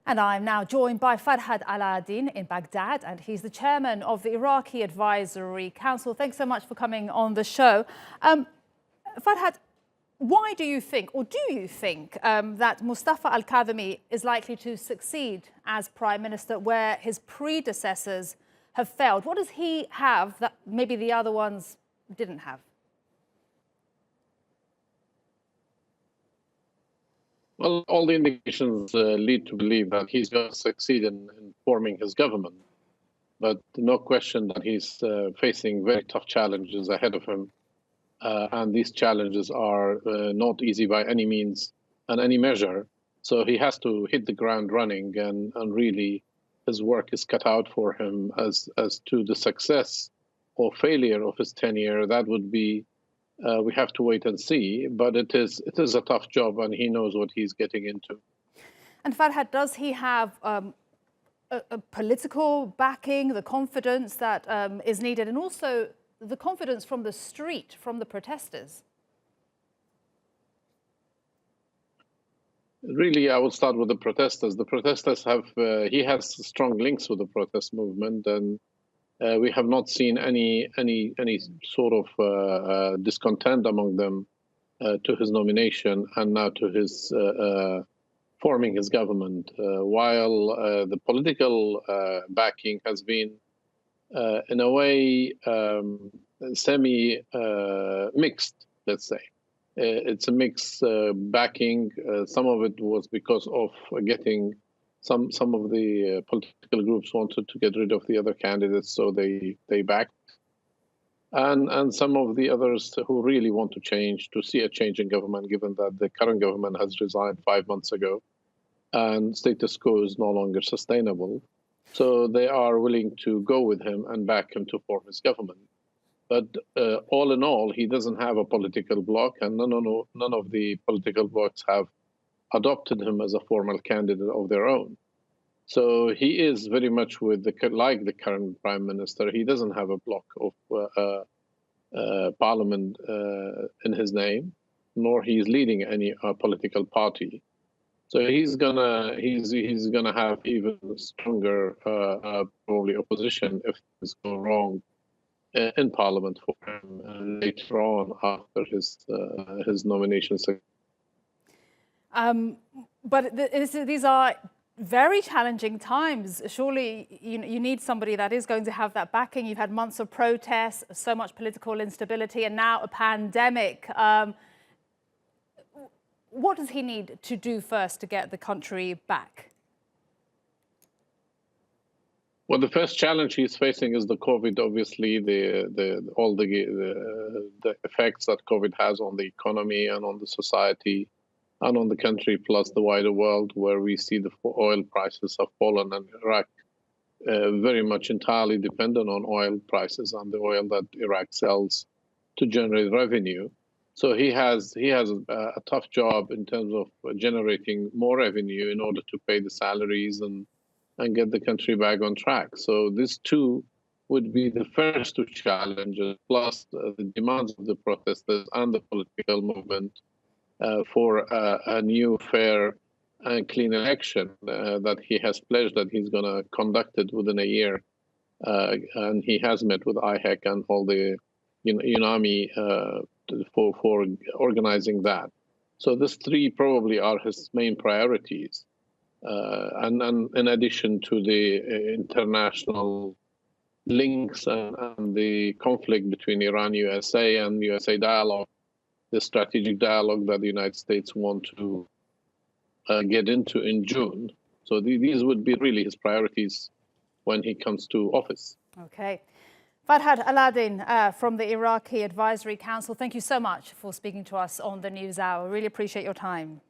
And I'm now joined by Farhad Alaaldin in Baghdad, and he's the chairman of the Iraqi Advisory Council. Thanks so much for coming on the show. Farhad, why do you think, or do you think, that Mustafa al-Kadhimi is likely to succeed as Prime Minister where his predecessors have failed? What does he have that maybe the other ones didn't have? Well, all the indications lead to believe that he's going to succeed in forming his government. But no question that he's facing very tough challenges ahead of him. And these challenges are not easy by any means and any measure. So he has to hit the ground running, and really his work is cut out for him as to the success or failure of his tenure. That would be we have to wait and see, but it is a tough job, and he knows what he's getting into. And Farhad, does he have a political backing, the confidence that is needed, and also the confidence from the street, from the protesters? Really, I would start with the protesters. The protesters have, he has strong links with the protest movement, and we have not seen any sort of discontent among them to his nomination and now to his forming his government. While the political backing has been, in a way, semi-mixed, let's say. It's a mixed backing. Some of it was because of getting some of the political groups wanted to get rid of the other candidates, so they backed. And some of the others who really want to see a change in government, given that the current government has resigned 5 months ago and status quo is no longer sustainable. So they are willing to go with him and back him to form his government. But all in all, he doesn't have a political bloc, and none of the political blocs have adopted him as a formal candidate of their own. So he is very much like the current prime minister. He doesn't have a bloc of parliament in his name, nor he's leading any political party. So he's gonna have even stronger probably opposition if things go wrong in parliament for him later on after his nomination. But these are very challenging times. Surely you need somebody that is going to have that backing. You've had months of protests, so much political instability, and now a pandemic. What does he need to do first to get the country back? Well, the first challenge he's facing is the COVID. Obviously, all the effects that COVID has on the economy and on the society and on the country, plus the wider world, where we see the oil prices have fallen, and Iraq very much entirely dependent on oil prices and the oil that Iraq sells to generate revenue. So he has a tough job in terms of generating more revenue in order to pay the salaries and get the country back on track. So these two would be the first two challenges, plus the demands of the protesters and the political movement for a new, fair, and clean election that he has pledged that he's going to conduct it within a year. And he has met with IHEC and all the UNAMI for organizing that. So these three probably are his main priorities. And in addition to the international links and the conflict between Iran-USA and USA dialogue, the strategic dialogue that the United States want to get into in June. So these would be really his priorities when he comes to office. Okay. Farhad Alaaldin from the Iraqi Advisory Council, thank you so much for speaking to us on the News Hour. Really appreciate your time.